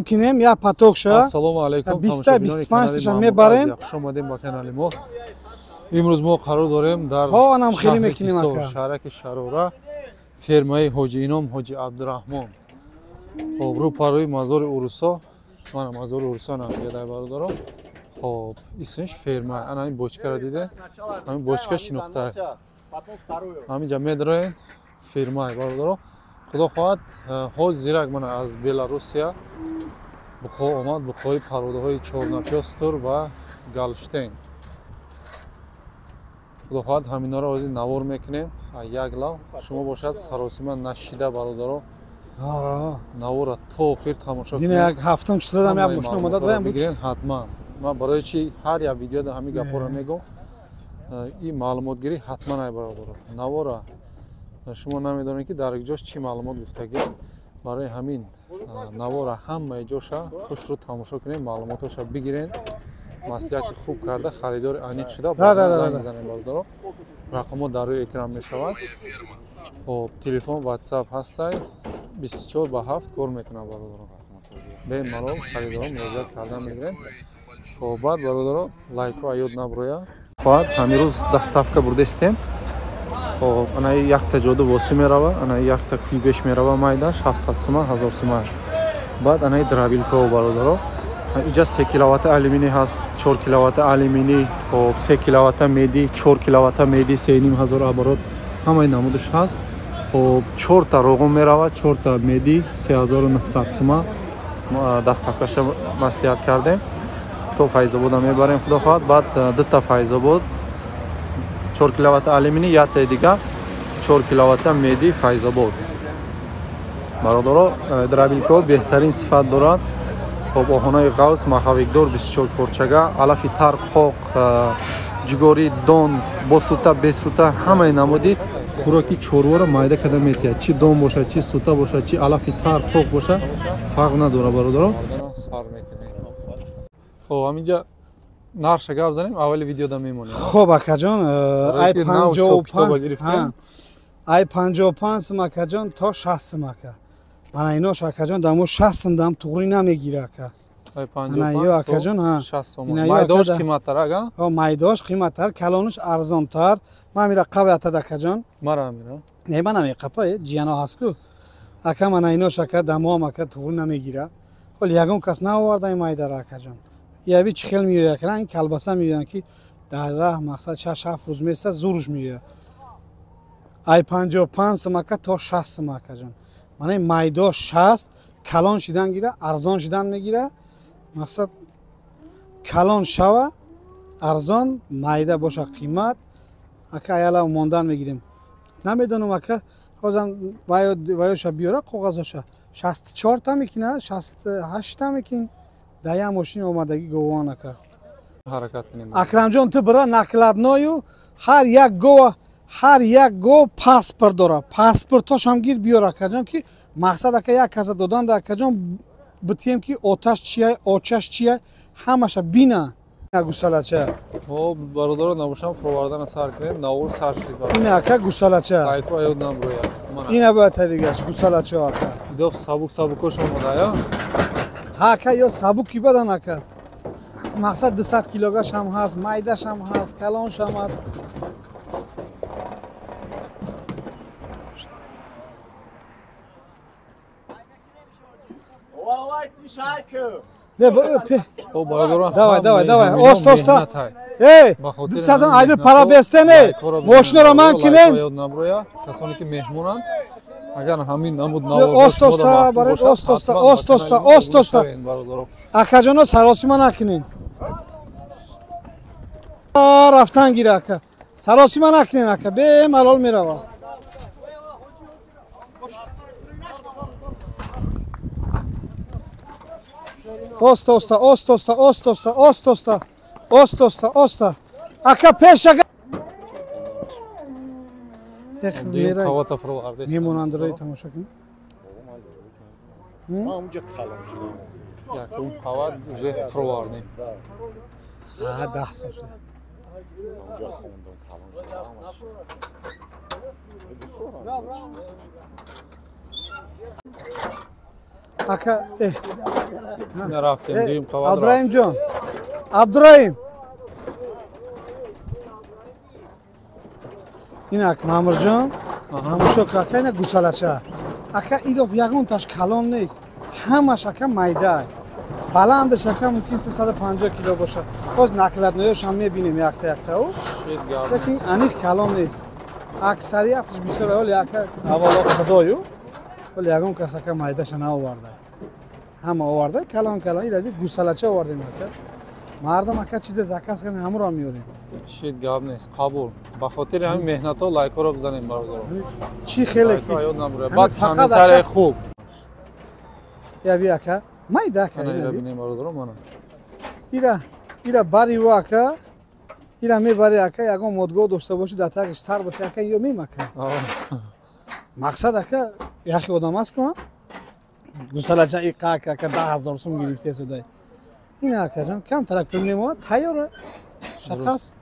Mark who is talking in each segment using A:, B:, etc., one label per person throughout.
A: Кинем я потокша.
B: Ассалому алейкум.
A: 25 шам мебарем.
B: Хуш омадем ба канали мо. Имрӯз мо қарор дорем дар
A: ҳонам хеле мекунем
B: Ҳисор,
A: ака.
B: шаҳраки Шарора, фермаи ҳоҷи Ином ҳоҷи Абдураҳмон. Хоб рӯпарӯи мазори Урусо, мана мазори Урусо намегадай бародаро. Хоб исмиш ферма. Ана ин бочкаро диде? Ҳамин бочка шинохта. Ҳаминҷа медроен фермаи бародаро. Худо хоҳад ҳоз зирак мана аз Беларусия буқо омад, буқои пародаҳои чорнапёстур ва галштейн. Худо хоҳад ҳаминаро ҳозир навор мекунем. Як лав шумо бошад саросима нашида бародаро. Навора то охир тамошо
A: Дина як ҳафтум число дам як мошина омада доям
B: бигирен ҳатман. Ман барои чи ҳар як видеода ҳамин гапҳоро мегӯм. Ин маълумотгирӣ ҳатман ай бародаро. Навора шумо намедонед ки дар як ҷош чӣ маълумот гуфтагӣ. Барои ҳамин навора ҳамаи ҷоша хушрӯ тамошо кунем, маълумотоша бигирен. Маслиҳати хуб карда харидори аниқ шуда занг мезанем бародаро. Рақамҳо дар рӯи экран мешавад. Хоб телефон WhatsApp ҳастай 24/7 кор мекунад бародаро. Бемалол харидорон муроҷиат карда мегирем. Хоб баъд бародаро лайко аёд наброя. Хоҳад ҳамин рӯз доставка бурдастем. Хоб ана якта ҷоду восӣ мерава, ана якта кӯйбеш мерава майдаш 700 сомон 1000 сомон. Баъд ана драбилко бародаро. Инҷа 3 киловатта алюминий ҳаст, 4 киловатта алюминий, хоб 3 киловатта меди, 4 киловатта меди, 3500 оборот ҳамаи намудаш ҳаст. Хоб 4 та роғун мерава, 4 та меди 3900 сомон. Доставкаша маслиҳат кардем. То Файзобода мебарем худо хоҳад. Баъд 2 та Файзобод 4 киловатта алюминий, якта дигар 4 киловатта меди Файзобод. Бародаро драбилко беҳтарин сифат дорад. Хоб оҳонои ғавс махавикдор 24 корчага, алафи тар, қоқ, ҷигори, дон, босута, бесута ҳамаи намуди хӯроки чорвора майда карда метиҳад. Чӣ дон бошад, чӣ сута бошад, чӣ алафи тар, қоқ бошад, фарқ надорад бародаро. Хоб ҳаминҷа нарша гап занем, аввали видеода мемонем.
A: Хоб акаҷон ай 55 ай 55 сум акаҷон то 60 сум ака. Мана инош акаҷон дамо 60 сум дам туғри намегира ака.
B: Ай 55
A: ана ё акаҷон ҳа
B: 60 сомон. Майдош қиматтар ага?
A: Ҳо майдош қиматтар, калонуш арзонтар. Ман мира қавятад акаҷон.
B: Мара мира.
A: Не мана меқапа ҷияно ҳастку. Ака мана инош ака дамоам ака туғри намегира. Ҳол ягон кас наоварда ин майдара акаҷон. Яби чӣ хел меоя кана ин калбаса меоян ки дар раҳ мақсад 6-7 рӯз меса зурш меоя. Ай 55 сум ака то 60 сум акаҷон. Мана ин майдо 60 калон шидан гира, арзон шидан мегира. Мақсад калон шава, арзон, майда боша қимат. Ака аяла мондан мегирем. Намедонам ака ҳозам ваёша биёра коғазоша 64 та мекина, 68 та мекин. Дая мошин омадаги говон ака.
B: Ҳаракат кунем.
A: Акрамҷон ту бира накладною ҳар як гов паспорт дора. Паспортош ҳам гир биёр акаҷон ки мақсад ака як каса додан да акаҷон битием ки оташ чия, очаш чия, ҳамаша бина. Гусалача.
B: Хоб бародаро набошам фровардан сар кунем, навор сар шид.
A: Ина ака гусалача.
B: Лайко аёд наброя.
A: Ина бояд дигаш гусалача ака.
B: Идо сабук-сабукош омада я?
A: Ҳа ака ё сабук ки бадан ака. Мақсад 200 килогаш ҳам ҳаст, майдаш ҳам ҳаст, калонш ҳам ҳаст. Давай. Оста. Тадан айду пара бестене. Мошинаро ман кинен.
B: Касоне ки меҳмонанд, агар ҳамин намуд навор
A: Оста. Акаҷоно саросима накинен. Рафтан гира ака. Саросима накинен ака. Бемалол мерава. Оста. Ака пешага.
B: қавата фроварда.
A: Мемонандрои тамошо кунем.
C: Онҷа калон шуда.
B: Як он қават уже фроварда.
A: 10 сол шуда.
C: Онҷа хондон калон шуда.
A: ака
B: Рафтем дуюм қавадро.
A: Абдураимҷон, Абдураим. Инак Маъмурҷон, ҳамошо ака ина гусалача. Ака идоф ягонташ калон нест. Ҳамаш ака майда. Баландаш ака мумкин 350 кило бошад. Боз накладноёш ҳам мебинем якта-яктау. Лекин аних калон нест. Аксарияташ бисёр оли ака аввало худою. Оли ягон кас ака майдаша наоварда. Ҳама оварда калон ира гусалача овардем ака. Мардам ака чизе заказ кардем ҳамуро миёрем.
B: Шид гап нест. Қабул. Ба хотири ҳамин меҳнатҳо лайкҳоро бизанем бародаро.
A: Чи хеле ки.
B: Баъд ҳаминтаре хуб.
A: Яби ака майда ака.
B: Ана ира бинем бародаро мана.
A: Ира бари ва ака. Ира мебари ака ягон модгоҳ дошта боши дар тагиш сар боти ака ё мемака. Мақсад ака яхи одам аст ку гусалача иқа ака 10,000 сум гирифте судай. Ина акаҷон камтара кунемонад тайёра шахас.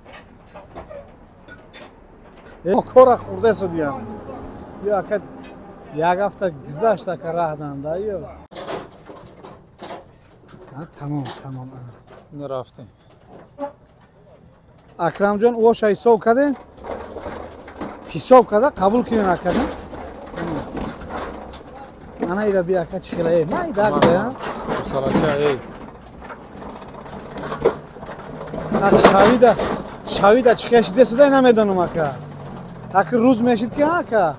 A: Кора хурда судиям. Ё ака як ҳафта гузашт ака раҳ данда ё. Тамом.
B: Ина рафтем.
A: Акрамҷон оша ҳисоб кардем? Ҳисоб карда қабул кунем акаҷон. Ана ира би ака чӣ хела майда ака.
B: Гусалача
A: шавида чӣ хела шиде судай намедонам ака. Ака рӯз мешид ки ака.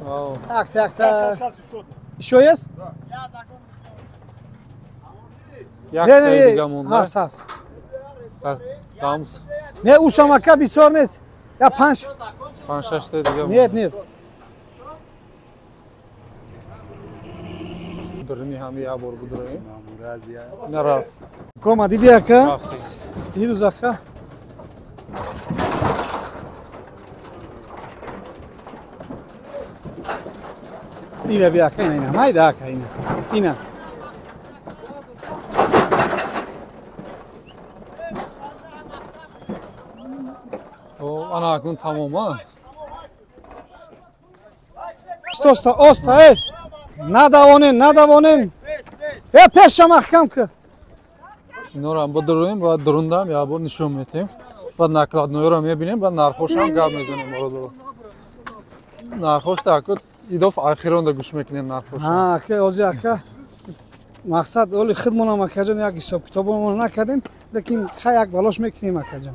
A: Якта. Ишояс?
B: Якта дига монда.
A: Ҳаст.
B: Дамс.
A: Не ушам ака бисёр нест. Я
B: 5-6 та дига монда.
A: Нет.
B: Дурни ҳами як бор будроем.
C: Мамуразия.
B: Ина рафт.
A: Кома диди ака?
B: Рафтем.
A: Дирӯз ака. Ира би ака ина майда ака ина.
B: Ана акнун тамома.
A: Оста надавонен. Пеша маҳкам ки.
B: Инора ҳам будроем ва дурундам як бор нишон метем. Баъд накладноиро мебинем, баъд нархошам гап мезанем бародаро. Нархош так идоф ахиронда гӯш мекунем нархош.
A: Ака ози ака. Мақсад оли хидмонам акаҷон як ҳисоб китобамон накардем, лекин як балош мекунем акаҷон.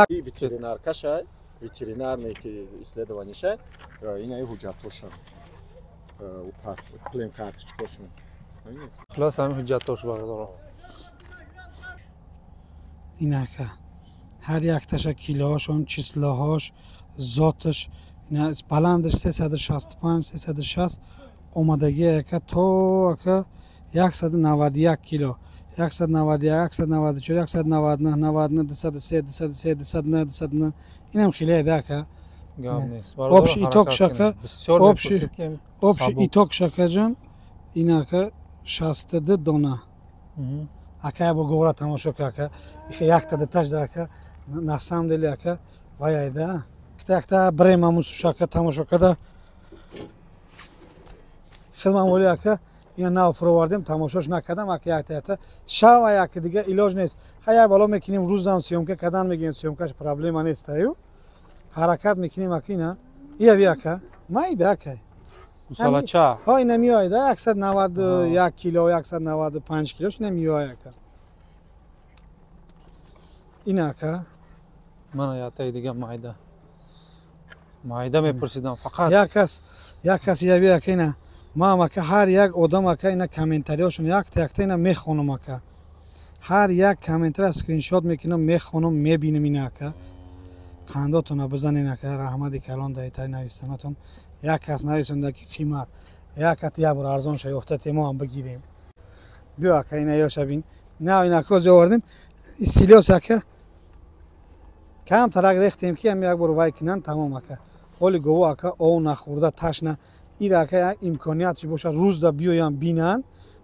C: И ветеринаркаша, ветеринарный ки исследованиша, ина и ҳуҷҷатоша. У паспорт, клейм карточкаша.
B: Хулос ҳамин ҳуҷҷатош бародаро.
A: Ин ака ҳар якташа килоҳошон, числоҳош, зоташ, баландаш 365-360, омадагӣ ака то ака 191 кило. 191, 194, 199, 99, 203, 203, 209, 209. Инам хеле ака.
B: Гап нест.
A: Общий итог шака. Общий итог шакаҷон. Ин ака 62 дона. Ака я бо говора тамошо ака. Ише якта детаж ака. На самом деле ака ваяйда. Якта брема мусушака тамошо када. Хидмам воли ака. Ина нав фуровардем тамошош накардам ака якта. Шава як дига илоҷ нест. Хая бало мекунем рӯздам сиёмка кадан мегирем сиёмкаш проблема нест аю. Ҳаракат мекунем ака ина. Ия ви ака. Майда ака.
B: Гусалача.
A: Ҳо ина миёяда 191 кило, 195 килош ина миёя ака. Ина ака.
B: Мана якта дига майда мепурсидам фақат.
A: Як кас яви ака ина. Мам ака ҳар як одам ака ина комментариёшон якта ина мехонам ака. ҳар як комментария скриншот мекунам мехонам мебинам ина ака. Хандотона бизанен ака раҳмади калон даҳитари навистанатон. Як кас нависонда ки қимат як як бор арзон ша ёфтате мо ҳам бигирем. Биё ака ина ёша бин. На ина кози овардем. Силёс ака. Камтарак рехтем ки ҳам як бор вай кунан тамом ака. Оли гово ака ов нахӯрда ташна. Ира ака имконият чи боша рӯзда биёям бинан.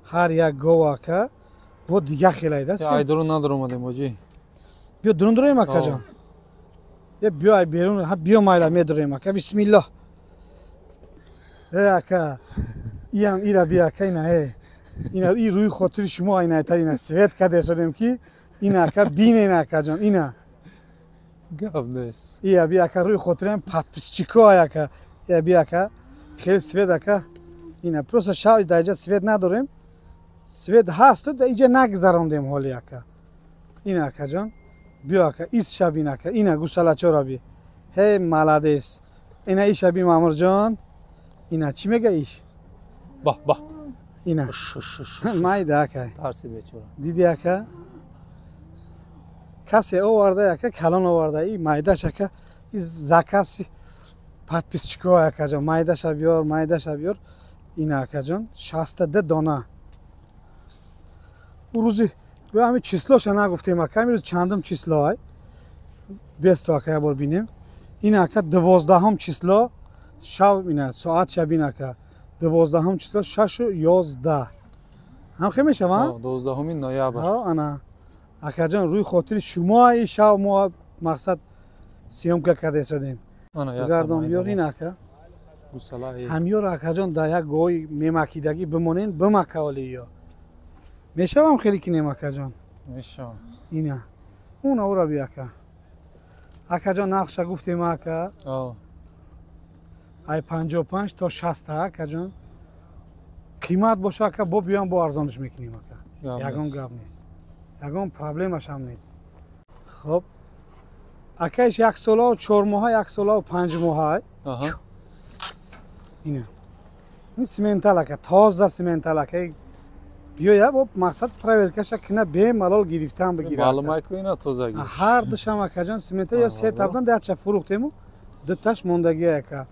A: Ҳар як гов ака бо дига хелайда.
B: Ай дурун надор омадем оҷи.
A: Биё дурун дурем ака ҷон. Биё ай берун биё майла медурем ака. Бисмиллоҳ. Ака. Иам ира би ака ина اینا این روی خاطر شما اینا تا اینا سویت کده شدیم که اینا که بینین اکا جان اینا
B: گپ نیست.
A: ای بیا که روی خاطرم подписчиков اکا یا بیا که خیلی سویت اکا اینا просто شاید دیگه سویت نداریم سویت هست تو دیگه نگذراندیم حالی اکا اینا اکا جان بیا که ایس شبین اکا اینا گوساله چرا بی هی مالادیس اینا ای شبی مامور جان اینا چی میگه ایش
B: با
A: اینا مایده اکا
B: ترسی بیچاره
A: دیدی اکا کسی آورده اکا کلان آورده ای مایده شکا این زکاسی подписчиков اکا جان مایده شبیار اینا اکا جان 62 دانه او روزی به همین چیسلاش نگفتیم اکا میروز چندم چیسلا های 20 اکا یه بار بینیم این اکا 12 چیسلا شب اینه ساعت شبین اکا 12 چیسلا 6 و 11 هم خیلی میشه ما
B: 12 نوامبر
A: انا اکا جان روی خاطر شما این شب ما مقصد سیامکا کرده شدیم گردم بیار این اکا همیار اکا جان در یک گوی میمکیدگی بمانین بمکه والی یا میشه هم خیلی کنیم اکا جان
B: میشه
A: اینه اون او را بیا اکا جان نقشه گفتیم اکا ای 55 تا 60 اکا جان قیمت باشه اکا با بیان با ارزانش میکنیم اکا یکم گپ نیست یکم پرابلمش هم نیست خب اکاش 1 ساله و 4 ماه 1 ساله و 5 ماه اینه این سیمنتال اکا تازه سیمنتال اکا بیا با مقصد پرورکش کنه به ملال گرفتن بگیره
B: معلومه که اینا تازگی
A: هر دشم اکا جان سیمنتال یا سه تابن ده چه فروختیم دتاش موندگی اکا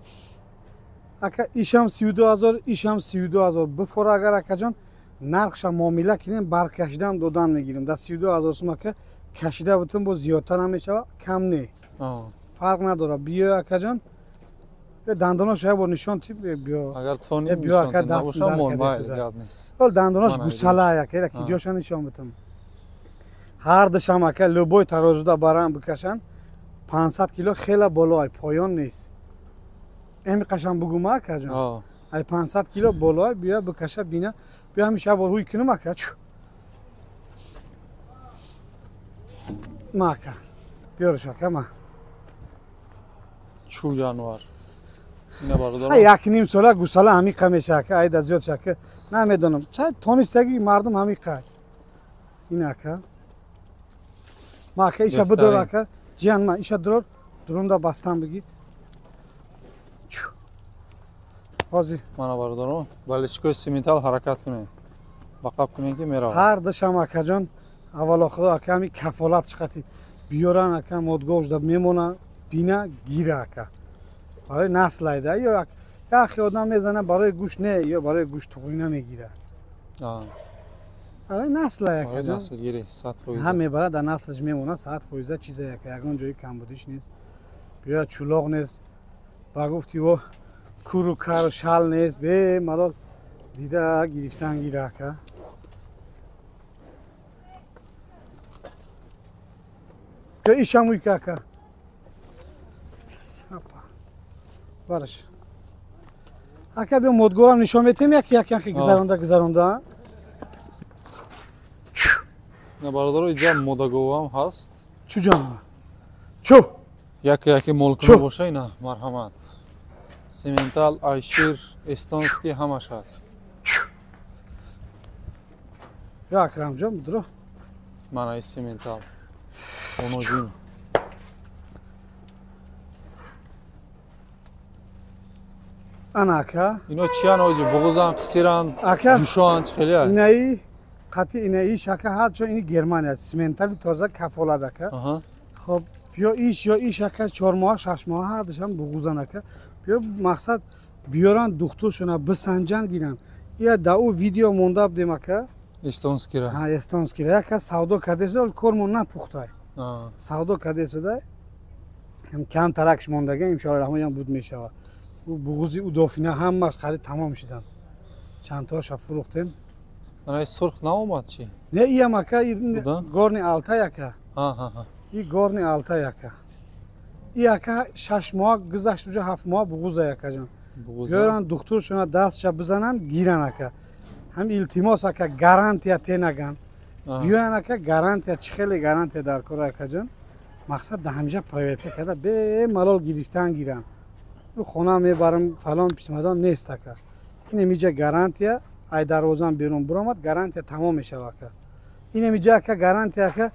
A: اکا ایشم 32000 ایشم 32000 بفور اگر اکا جان نرخش معامله کنیم برکشیدن دادن میگیریم در 32000 سوم که کشیده بتون با زیادتر هم میشه کم نه فرق نداره بیا اکا جان دنداناش با نشان تیپ بیا
B: اگر تونی نشان نباشه مال گپ نیست
A: ول دنداناش گوساله یکه کی جاش نشان بتم هر دشم اکا لوبوی ترازودا برام بکشن 500 کیلو خیلی بالای پایان نیست امی قشنگ بگو ما اکا جان ای 500 کیلو بالای بیا بکشه بینه بیا همیشه با روی کنم اکا ما اکا بیارش اکا ما
B: چو جانور اینا بردارم
A: ای یک نیم ساله گوساله همیقه میشه که ای زیاد شکه نمیدونم چه تونستگی مردم همیقه این اکا ما که ایشا بدور اکا جان ما ایشا درون دا بستن بگی بازی
B: من بردارم بالشکوی سیمنتال حرکت کنه بقاب کنه که میره
A: هر دشم اکا جان اول خدا اکا همی کفالت چقتی بیارن اکا مدگوش دا میمونه بینه گیره اکا برای نسل ایده یا یک آدم میزنه برای گوش نه یا برای گوش تخمی نمیگیره برای نسل اکا جان
B: نسل گیری 100%
A: هم میبره در نسلش میمونه 100% چیزه که یکان جایی کم بودیش نیست بیا چولاق نیست با گفتی و کورو کار و شال نیست به مرال دیده گرفتن گیره اکا یا ایشم اوی که اکا برش اکا بیا مدگورم نشان میتیم یکی گذرانده
B: نه بردارم اینجا مدگو هم هست
A: چو جان چو
B: یکی ملکنه باشه اینا مرحمت سیمنتال آیشیر استانسکی همش هست
A: یا اکرم جان بدرو
B: من ای سیمنتال اونو جیم
A: انا اکا
B: اینا چی هن آجی بغوزن قصیرن جوشان خیلی هست
A: اینایی قطعی اینایی شکه هر چون اینی گرمانی هست سیمنتال تازه کفالت اکا خب بیا ایش یا ایش اکا 4 ماه 6 ماه هر دشم بغوزن اکا بیا مقصد بیارن دخترشونه بسنجن گیرن یا دا او ویدیو مونده بدیم اکا
B: استانسکی را
A: استانسکی را اکا سودا کده شده کارمون نپخته سودا کده شده هم کم ترکش موندگه انشاءالله رحمانی هم بود میشه او بغوزی او دافینه همه خرید تمام شدن چند تاش فروختیم
B: من سرخ نامد چی؟
A: نه ای هم اکا گارنی آلتا یکا ای گارنی آلتا یکا ای اکا 6 ماه گذشت روژه 7 ماه بغوزه یکا جان بیارن دخترشون دستش بزنن گیرن اکا ҳам илтимос ака гарантия тенаган биёян ака гарантия чӣ хеле гарантия дар кор акаҷон мақсад да ҳамиҷа проверка карда бемалол гирифтан гиранд хона мебарам фалон писмадон нест ака инамиҷа гарантия ай дарвозан берун биромад гарантия тамом мешава ака инамиҷа ака гарантия ака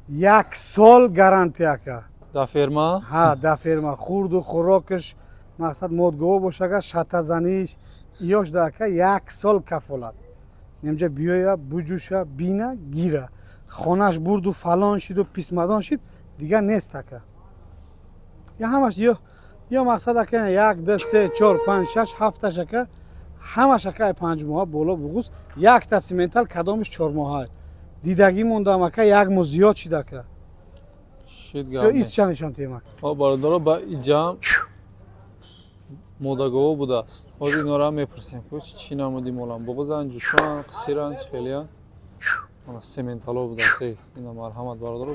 A: 1 сол гарантия ака
B: да ферма
A: ҳа да ферма хурду хӯрокаш мақсад модгово бошага шатазаниш ёшда ака 1 сол кафолат инамиҷа биёя буҷуша бина гира хонаш бурду фалон шиду писмадон шид дигар нест ака я ҳамаш ё мақсад ака 1 2 3 4 5 6 7 ака ҳамаш ака 5 моҳа боло буғус якта симентал кадомиш 4 моҳа дидагӣ мондам ака 1 моҳ зиёд шид ака
B: шид
A: ё
B: гам
A: ис чанишон тема
B: бародаро ба иҷам модагово будааст ҳозир инора мепурсем чӣ намуди молам буғузан ҷӯшон қисиран хелия ана сементало будааст ина марҳамат бародаро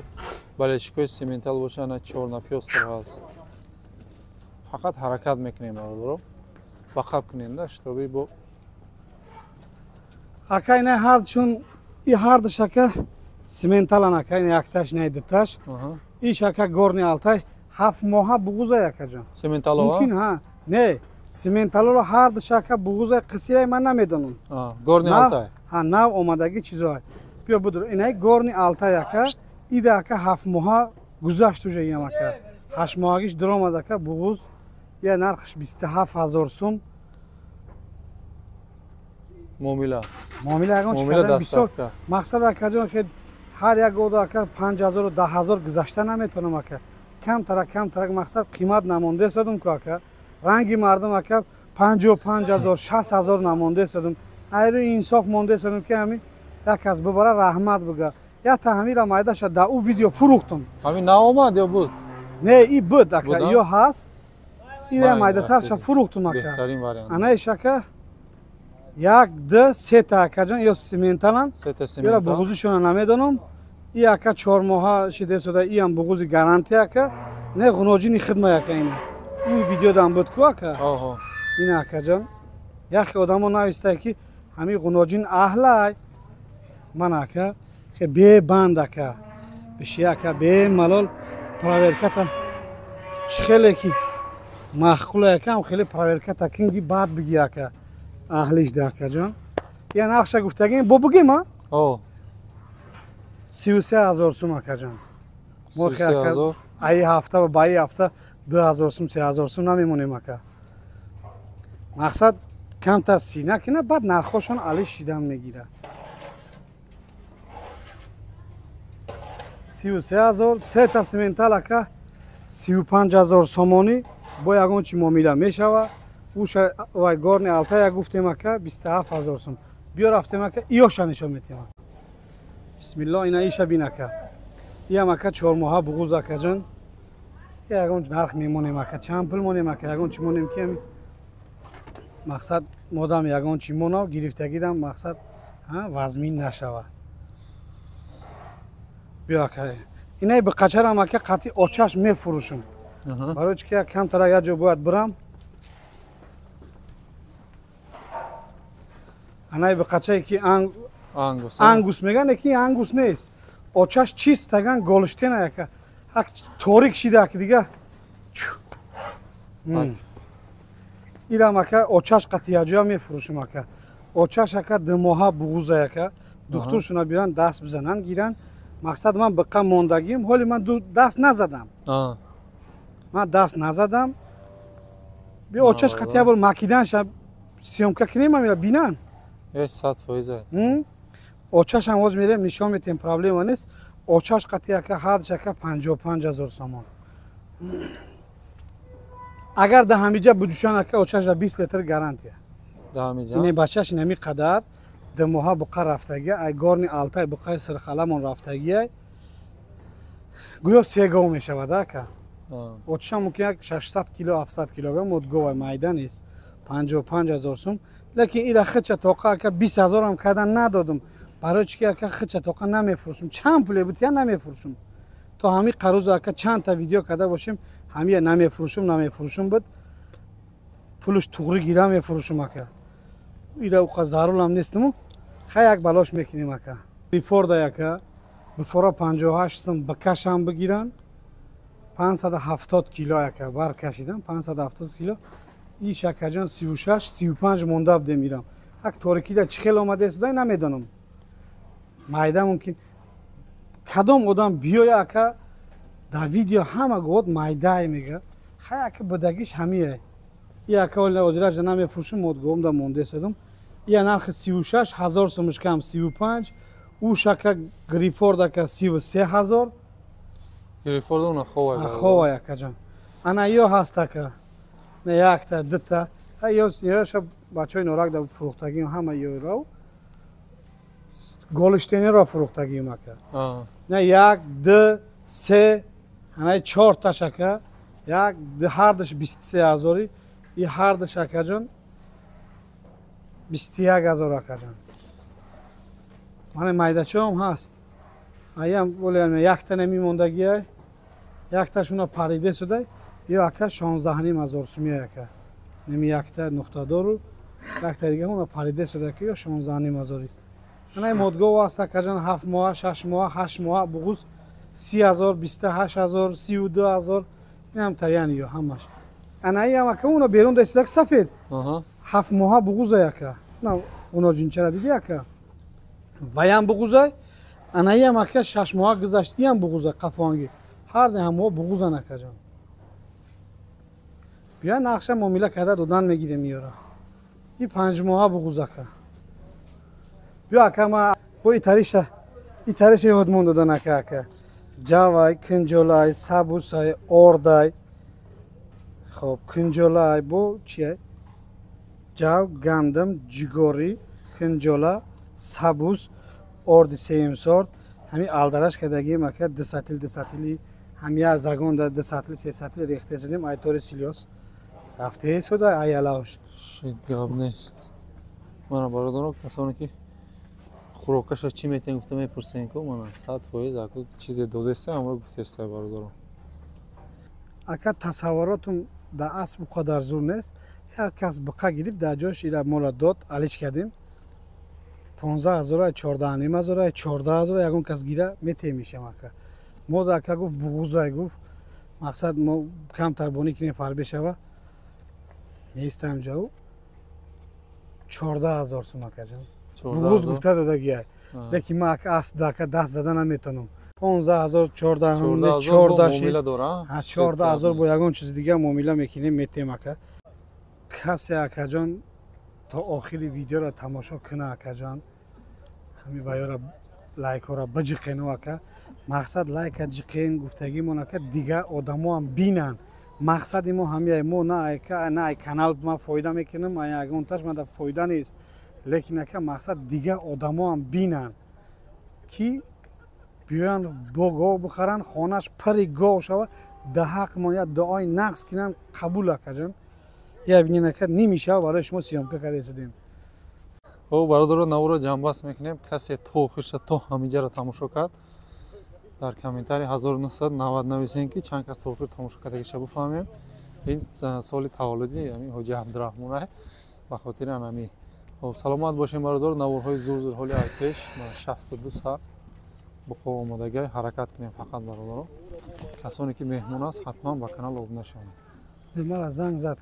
B: бале шикои сементал боша ана 4 на пёстр ҳаст фақат ҳаракат мекунем бародаро бақаб кунем штоби бо
A: ака ина ҳардшун и ҳардаш ака сементалан ака ина якташ ина дуташ иш ака горни алтай 7 моҳа буғуза акаҷон
B: сементало
A: мумкин ҳа не сементалоро ҳардаш ака буғуза қисирай ман намедонам
B: горни алтай
A: ҳа нав омадагӣ чизоҳай биё будро инаи горни алтай ака ида ака 7 моҳа гузашт уже иям ака 8 моҳагиш даромад ака буғуз я нархш 27000 сум
B: муомила
A: ягон чӣ кардан бисёр мақсад акаҷон хел ҳар як ода ака 5000 10000 гузашта наметонам ака камтарак мақсад қимат намонда садум ку ака ранги мардум ака 55000 60000 намонда садум айру инсоф монда садум ки ҳами як кас бибара раҳмат бига я таҳмира майдаша да у видео фурӯхтум
B: ҳамин наомад ё буд
A: не и буд ака ё ҳаст ира майдатарша фурӯхтум ака
B: беҳтарин вариант
A: анаиш ака 1 2 3 та акаҷон ё сементалан ёра буғузишона намедонам и ака 4 моҳа шиде сода иам буғузи гарантия ака не ғуноҷини хидма ака ина у видеодам буд ку ака ина акаҷон яхе одамо навистае ки ҳами ғуноҷин аҳлай ман ака хе бебанд ака биши ака бемалол проверката чӣ хеле ки маъқуле ака ҳам хеле проверката кинги баъд биги ака аҳлиш да акаҷон я нархша гуфтагим бо бигем а 33000 сум акаҷон мо ака аи ҳафта ба аи ҳафта 2000 сум 3000 сум намемонем ака мақсад камтар сина кина баъд нархошон али шидан мегира 33000 сета симентал ака 35000 сомонӣ бо ягон чи муомила мешава уша вай горни алтай як гуфтем ака 27000 сум биё рафтем ака иёша нишон метем бисмилло ина иша бин ака иам ака 4 моҳа буғуз акаҷон ягон нарх мемонем ака чанд пул монем ака ягон чи монем ки ами мақсад модам ягон чи монав гирифтагидам мақсад вазмин нашава биё ака инаи ба қачарам ака қатъи очаш мефурӯшам барои чи ки камтара як ҷо бояд бирам анаи ба қачае ки ангус меган ки ангус нест очаш чистаган голиштена яка торик шида ака дига ирам ака очаш қатъи як ҷоя мефурӯшам ака очаш ака 2 моҳа буғуза яка духтуршона биран даст бизанан гиран мақсад ман биқа мондагим ҳоли ман даст назадам ман даст назадам биё очаш қатъи як бор макиданша сёмка кинем амира бинан
B: 100%
A: очашам ҳоз мерем нишон метем проблема нест очаш қатъи ака ҳардаш ака 55000 сомон агар да ҳамиҷа буҷушан ака очаша 20 литр гарантия ине бачаш инами қадар 2 моҳа буқа рафтагия ай горни алтай буқаи сирхаламон рафтагия гӯё сегов мешавад ака очаша мумкин як 600 кило 700 килограмм модгова майда нест 55000 сум лекин ира хича тоқа ака 20000 ам кардан надодум барои чи ки ака хича тоқа намефурӯшам чанд пуле буд я намефурӯшам то ҳами қарӯза ака чандта видео карда бошем ҳамия намефурӯшам буд пулуш туғри гира мефурӯшам ака ایره اوقا ضرور هم نیستم خیلی یک بلاش میکنیم اکا بیفورد اکا بفورا 58 سم بکش هم بگیرن 570 کیلو اکا بر کشیدم 570 کیلو ایش اکا جان 36 35 مونده بده میرم یک تورکی در چخیل آمده است دای نمیدانم مایده ممکن کدام آدم بیای اکا در ویدیو همه گفت مایده میگه خیلی اکا بدگیش همیه این اکا ولی وزیره جنه میفروشم مود گوم در مونده سدم این نرخ 36 هزار سمش کم 35 او شکا گریفورد اکا 33 هزار
B: گریفورد اون
A: خواه اکا جان انا یا هست اکا نه یک تا دو تا یا شب بچه های نورک در فروختگیم همه یا رو گلشتینی را فروختگیم اکا نه یک دو سه هنه 4 تا شکا یک هر دش 23 هزاری این هر دش اکا جان 21 هزار اکا جان من مایده چه هم هست ایم ولی یک تا نمیموندگی های یک تاشون پریده شده یا اکا 16 هزار سومی اکا نمی یک تا نقطه دارو یک تا دیگه اون پریده شده که یا 16 هزاری من این مدگو هست اکا جان 7 ماه 6 ماه 8 ماه بغوز 30 هزار 28 هزار 32 هزار این هم تریان یا همش انا ایم اکا اونو بیرون دست سفید 7 ماه بغوز اکا نه اونا جنچه را دیدی اکا ویم بغوزه انا ایم اکا 6 ماه گذشت ایم بغوزه قفانگی هر ده هم بغوزه نکا جان بیا نقشه معامله کرده دودن میگیره میاره این 5 ماه بغوزه که بیا اکا ما با این تریش یادمون دادن اکا جاوای کنجولای سبوسای اردای خب کنجولای بو چیه جاو گندم جگوری کنجولا سبوس اردی سیم سورت همین آلدرش کدگی مکه دساتیلی همی از زگون ده دساتیل سیساتیل ریخته شدیم ایتور سیلیوس رفته شده ایالاوش
B: شید گاب نیست من برادرم کسانی که خوراکش چی میتونن گفته میپرسین که من 100% اكو چیز دو دسته امروز گفتست برادرم
A: اکا تصوراتم در اصل بقدر زور نیست یک کس بقا گرفت در جاش ایره مولا داد علیش کردیم 15 هزار 14 هزار 14 هزار یکون کس گیره میته میشه اکا ما در اکا گفت بغوزای گفت مقصد ما کم تربانی کنیم فر بشوه میستم جاو 14 هزار سوم اکا جان بغوز گفته داده گیه لیکن ما اکا اصل دکا دست زدن نمیتونم 15 هزار 14 هزار 14 هزار با یکون چیز دیگه معامله میکنیم میتیم اکا کسی اکا جان تا آخری ویدیو را تماشا کنه اکا جان همی باید را لایک ها را بجقین اکا مقصد لایک جقین گفتگی من اکا دیگه آدم ها هم بینن مقصد ما همیه ما نه اکا نه کانال ما فایده میکنم اگه اونتاش من فایده نیست لیکن اکا مقصد دیگه آدم ها هم بینن کی بیان با گاو بخرن خانش پری گاو شوه ده حق ما یا دعای نقص کنن قبول اکا جان یا بینین اکا نمیشه برای شما سیامکه کرده سدیم
B: او برادر نورا جنباس میکنیم کسی تو خیرش تو همیجا را تماشا کرد در کامنتاری 1990 نویسین که چند کس تو خیر تماشا کرده که شبو فهمیم این سال تولدی یعنی حاجی عبدالرحمن به خاطر امی سلامت باشین برادر نورهای زور حالی ارتش 62 سال با قوه آمادگی حرکت کنیم فقط برادر کسانی که مهمون است حتما با کانال ابونه شوند
A: مرا زنگ زد